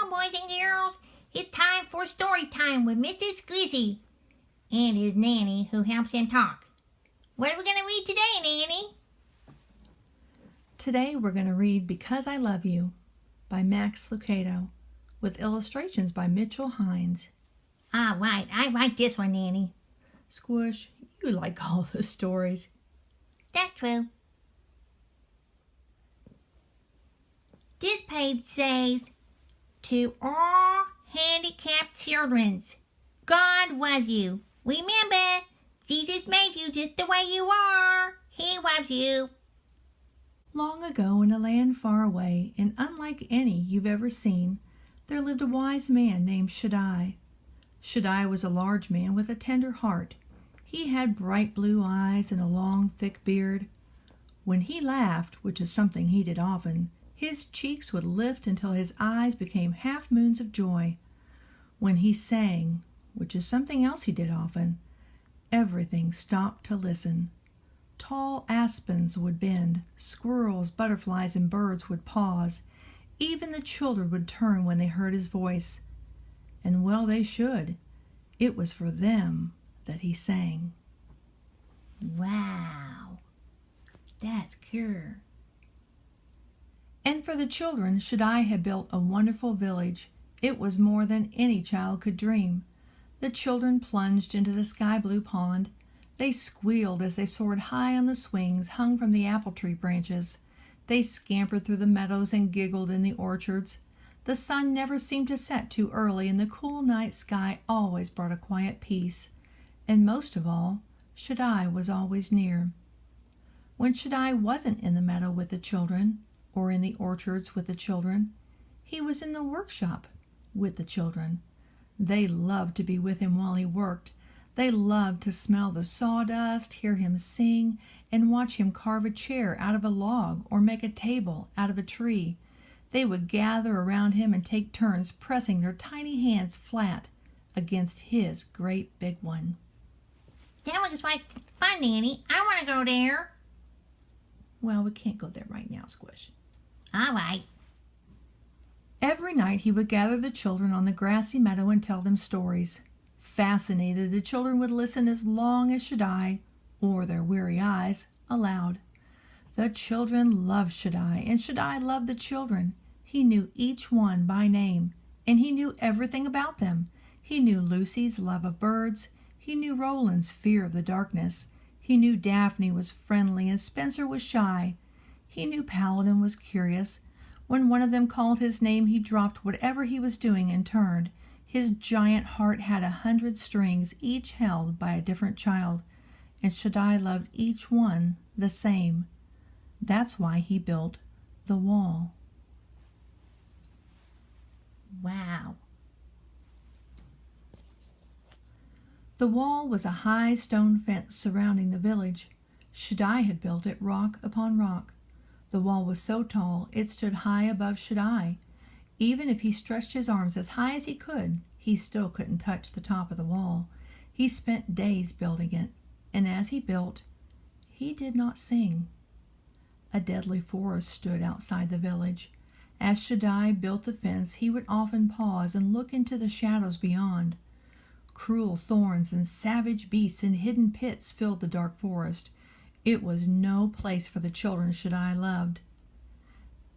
on, boys and girls. It's time for story time with Mr. Squizzy and his nanny who helps him talk. What are we going to read today, Nanny? Today we're going to read Because I Love You by Max Lucado with illustrations by Mitchell Heinze. All right, I like this one, Nanny. Squish, you like all the stories. That's true. This page says, to all handicapped children, God loves you. Remember, Jesus made you just the way you are. He loves you. Long ago in a land far away and unlike any you've ever seen, there lived a wise man named Shaddai. Shaddai was a large man with a tender heart. He had bright blue eyes and a long, thick beard. When he laughed, which is something he did often, his cheeks would lift until his eyes became half moons of joy. When he sang, which is something else he did often, everything stopped to listen. Tall aspens would bend, squirrels, butterflies, and birds would pause. Even the children would turn when they heard his voice. And well they should. It was for them that he sang. Wow, that's cool. And for the children, Shaddai had built a wonderful village. It was more than any child could dream. The children plunged into the sky-blue pond. They squealed as they soared high on the swings hung from the apple tree branches. They scampered through the meadows and giggled in the orchards. The sun never seemed to set too early, and the cool night sky always brought a quiet peace. And most of all, Shaddai was always near. When Shaddai wasn't in the meadow with the children, or in the orchards with the children, he was in the workshop with the children. They loved to be with him while he worked. They loved to smell the sawdust, hear him sing, and watch him carve a chair out of a log or make a table out of a tree. They would gather around him and take turns pressing their tiny hands flat against his great big one. That looks like fun, Nanny. I want to go there. Well, we can't go there right now, Squish. All right. Every night he would gather the children on the grassy meadow and tell them stories. Fascinated, the children would listen as long as Shaddai, or their weary eyes, allowed. The children loved Shaddai, and Shaddai loved the children. He knew each one by name, and he knew everything about them. He knew Lucy's love of birds. He knew Roland's fear of the darkness. He knew Daphne was friendly and Spencer was shy. He knew Paladin was curious. When one of them called his name, he dropped whatever he was doing and turned. His giant heart had 100 strings, each held by a different child, and Shaddai loved each one the same. That's why he built the wall. Wow. The wall was a high stone fence surrounding the village. Shaddai had built it rock upon rock. The wall was so tall it stood high above Shaddai. Even if he stretched his arms as high as he could, he still couldn't touch the top of the wall. He spent days building it, and as he built, he did not sing. A deadly forest stood outside the village. As Shaddai built the fence, he would often pause and look into the shadows beyond. Cruel thorns and savage beasts in hidden pits filled the dark forest. It was no place for the children Shaddai loved.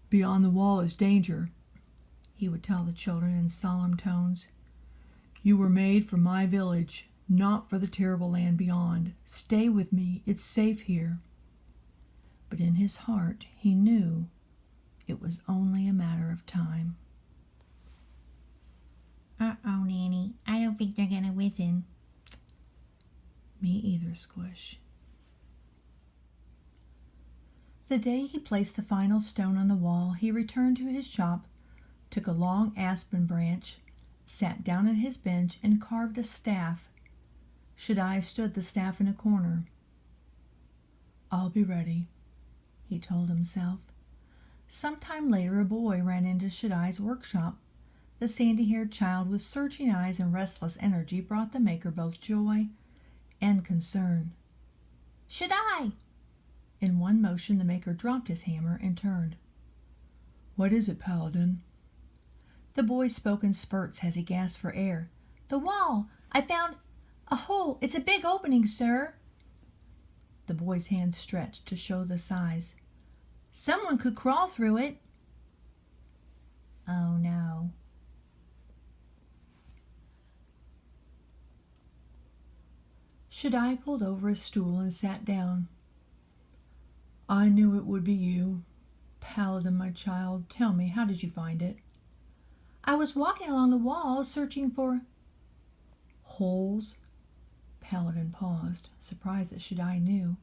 "Beyond the wall is danger," he would tell the children in solemn tones. "You were made for my village, not for the terrible land beyond. Stay with me, it's safe here." But in his heart he knew it was only a matter of time. Uh-oh, Nanny. I don't think they're going to listen. Me either, Squish. The day he placed the final stone on the wall, he returned to his shop, took a long aspen branch, sat down at his bench, and carved a staff. Shaddai stood the staff in a corner. "I'll be ready," he told himself. Sometime later, a boy ran into Shaddai's workshop. The sandy-haired child with searching eyes and restless energy brought the maker both joy and concern. "Shaddai!" In one motion, the maker dropped his hammer and turned. "What is it, Paladin?" The boy spoke in spurts as he gasped for air. "The wall! I found a hole! It's a big opening, sir!" The boy's hand stretched to show the size. "Someone could crawl through it." Oh no. Shaddai pulled over a stool and sat down. "I knew it would be you. Paladin, my child, tell me, how did you find it?" "I was walking along the wall searching for—" "Holes?" Paladin paused, surprised that Shaddai knew.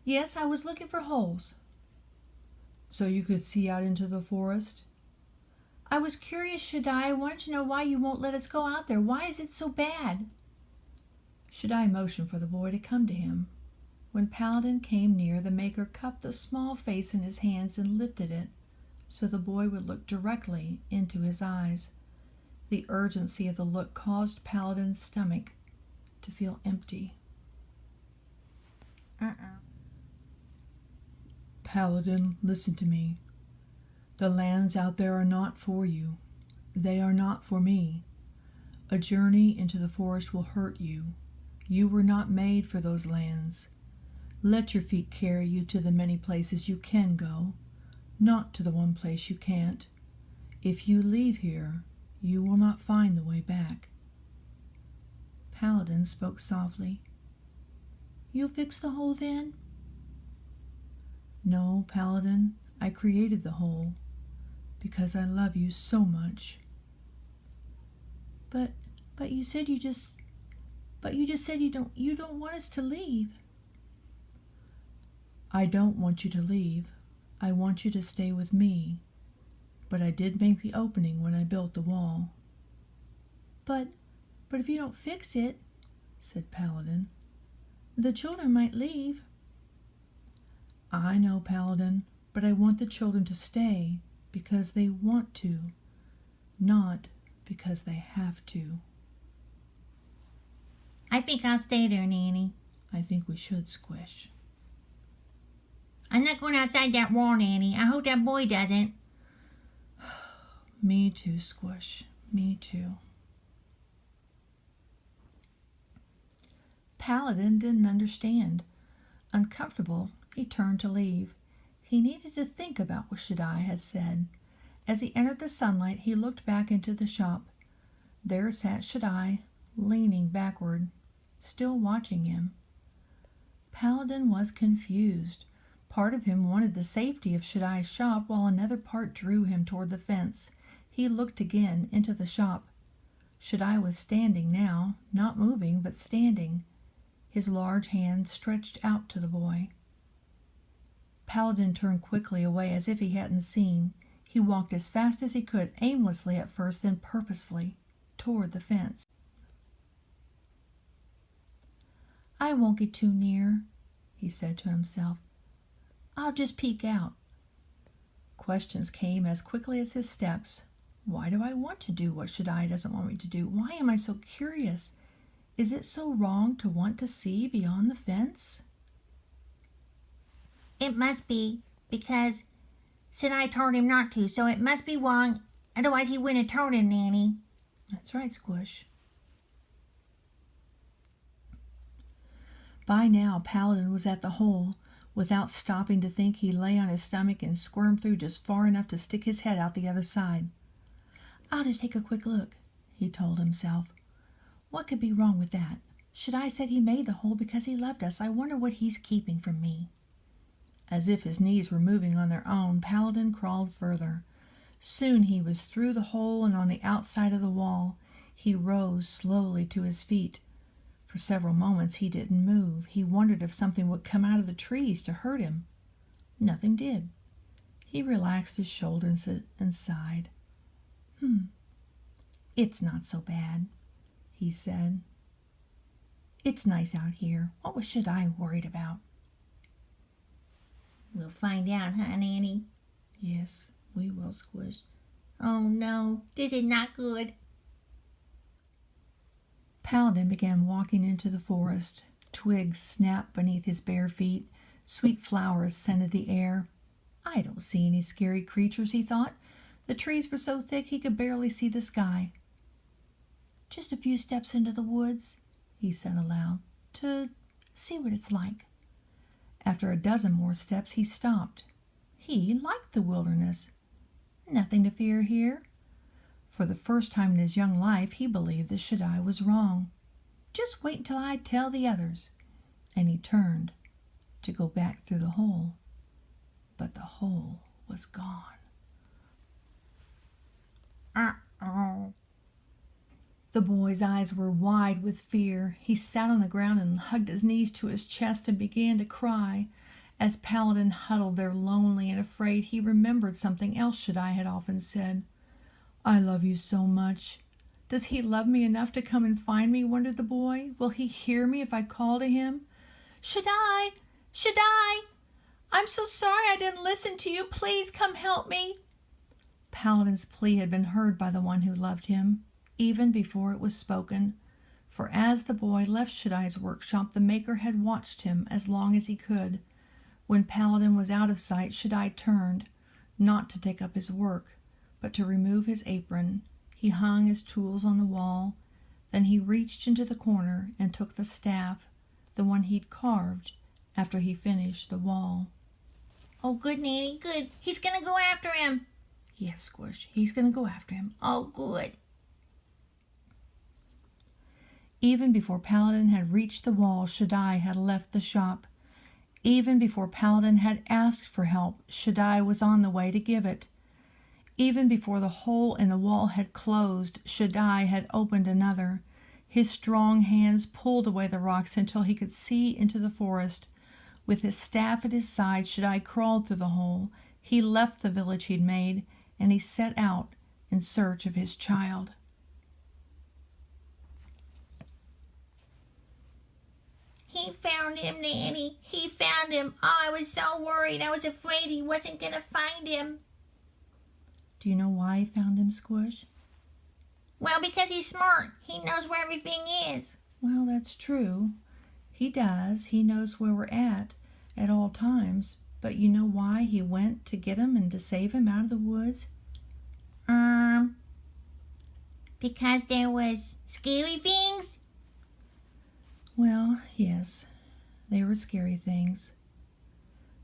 "Yes, I was looking for holes." "So you could see out into the forest?" "I was curious, Shaddai. I wanted to know why you won't let us go out there. Why is it so bad?" Shaddai motioned for the boy to come to him. When Paladin came near, the Maker cupped the small face in his hands and lifted it so the boy would look directly into his eyes. The urgency of the look caused Paladin's stomach to feel empty. "Paladin, listen to me. The lands out there are not for you. They are not for me. A journey into the forest will hurt you. You were not made for those lands. Let your feet carry you to the many places you can go, not to the one place you can't. If you leave here, you will not find the way back." Paladin spoke softly. "You'll fix the hole then?" "No, Paladin, I created the hole because I love you so much." But you said you just said you don't want us to leave." "I don't want you to leave. I want you to stay with me. But I did make the opening when I built the wall." But if you don't fix it," said Paladin, "the children might leave." "I know, Paladin, but I want the children to stay because they want to, not because they have to." I think I'll stay there, Nanny. "I think we should, Squish." I'm not going outside that wall, Nanny. I hope that boy doesn't. "Me too, Squish. Me too." Paladin didn't understand. Uncomfortable, he turned to leave. He needed to think about what Shaddai had said. As he entered the sunlight, he looked back into the shop. There sat Shaddai, leaning backward, still watching him. Paladin was confused. Part of him wanted the safety of Shaddai's shop, while another part drew him toward the fence. He looked again into the shop. Shaddai was standing now, not moving, but standing, his large hand stretched out to the boy. Paladin turned quickly away as if he hadn't seen. He walked as fast as he could, aimlessly at first, then purposefully, toward the fence. "I won't get too near," he said to himself. "I'll just peek out." Questions came as quickly as his steps. Why do I want to do what Shaddai doesn't want me to do? Why am I so curious? Is it so wrong to want to see beyond the fence? It must be, because Shaddai told him not to, so it must be wrong. Otherwise he wouldn't have told him, Nanny. That's right, Squish. By now, Paladin was at the hole. Without stopping to think, he lay on his stomach and squirmed through just far enough to stick his head out the other side. "I'll just take a quick look," he told himself. "What could be wrong with that? Shaddai said he made the hole because he loved us. I wonder what he's keeping from me." As if his knees were moving on their own, Paladin crawled further. Soon he was through the hole and on the outside of the wall. He rose slowly to his feet. For several moments he didn't move. He wondered if something would come out of the trees to hurt him. Nothing did. He relaxed his shoulders and sighed. "It's not so bad," he said. "It's nice out here. What was Shaddai worried about?" We'll find out, huh, Nanny? "Yes, we will, Squish." Oh no, this is not good. Paladin began walking into the forest. Twigs snapped beneath his bare feet. Sweet flowers scented the air. "I don't see any scary creatures," he thought. The trees were so thick he could barely see the sky. "Just a few steps into the woods," he said aloud, "to see what it's like." After a dozen more steps, he stopped. He liked the wilderness. Nothing to fear here. For the first time in his young life, he believed that Shaddai was wrong. "Just wait until I tell the others." And he turned to go back through the hole. But the hole was gone. Uh-oh. The boy's eyes were wide with fear. He sat on the ground and hugged his knees to his chest and began to cry. As Paladin huddled there lonely and afraid, he remembered something else Shaddai had often said. "I love you so much." "Does he love me enough to come and find me?" wondered the boy. "Will he hear me if I call to him?" "Shaddai! Shaddai! I'm so sorry I didn't listen to you. Please come help me." Paladin's plea had been heard by the one who loved him, even before it was spoken. For as the boy left Shaddai's workshop, the Maker had watched him as long as he could. When Paladin was out of sight, Shaddai turned, not to take up his work, but to remove his apron. He hung his tools on the wall. Then he reached into the corner and took the staff, the one he'd carved after he finished the wall. Oh, good, Nanny, good. He's going to go after him. "Yes, Squish, he's going to go after him." Oh, good. Even before Paladin had reached the wall, Shaddai had left the shop. Even before Paladin had asked for help, Shaddai was on the way to give it. Even before the hole in the wall had closed, Shaddai had opened another. His strong hands pulled away the rocks until he could see into the forest. With his staff at his side, Shaddai crawled through the hole. He left the village he'd made, and he set out in search of his child. He found him, Nanny. He found him. Oh, I was so worried. I was afraid he wasn't going to find him. Do you know why he found him, Squish? Well, because he's smart. He knows where everything is. Well, that's true. He does. He knows where we're at all times. But you know why he went to get him and to save him out of the woods? Because there was scary things? Well, yes, they were scary things.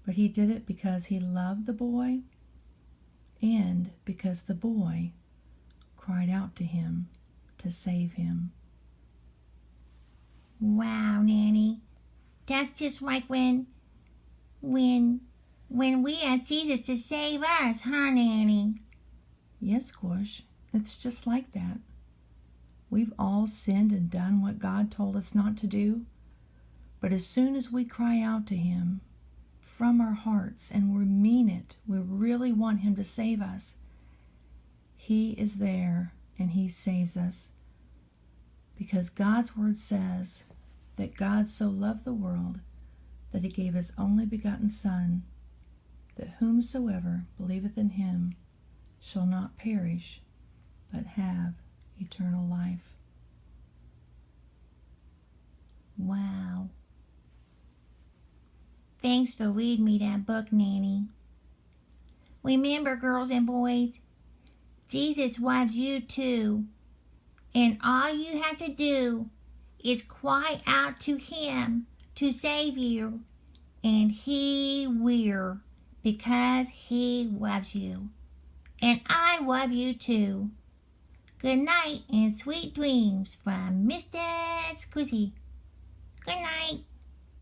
But he did it because he loved the boy and because the boy cried out to him to save him. Wow, Nanny. That's just like when we asked Jesus to save us, huh, Nanny? Yes, Squish, it's just like that. We've all sinned and done what God told us not to do. But as soon as we cry out to him from our hearts and we mean it, we really want him to save us, he is there and he saves us. Because God's word says that God so loved the world that he gave his only begotten Son, that whomsoever believeth in him shall not perish, but have eternal life. Wow. Thanks for reading me that book, Nanny. Remember, girls and boys, Jesus loves you too. And all you have to do is cry out to him to save you. And he will, because he loves you. And I love you too. Good night and sweet dreams from Mr. Squizzy.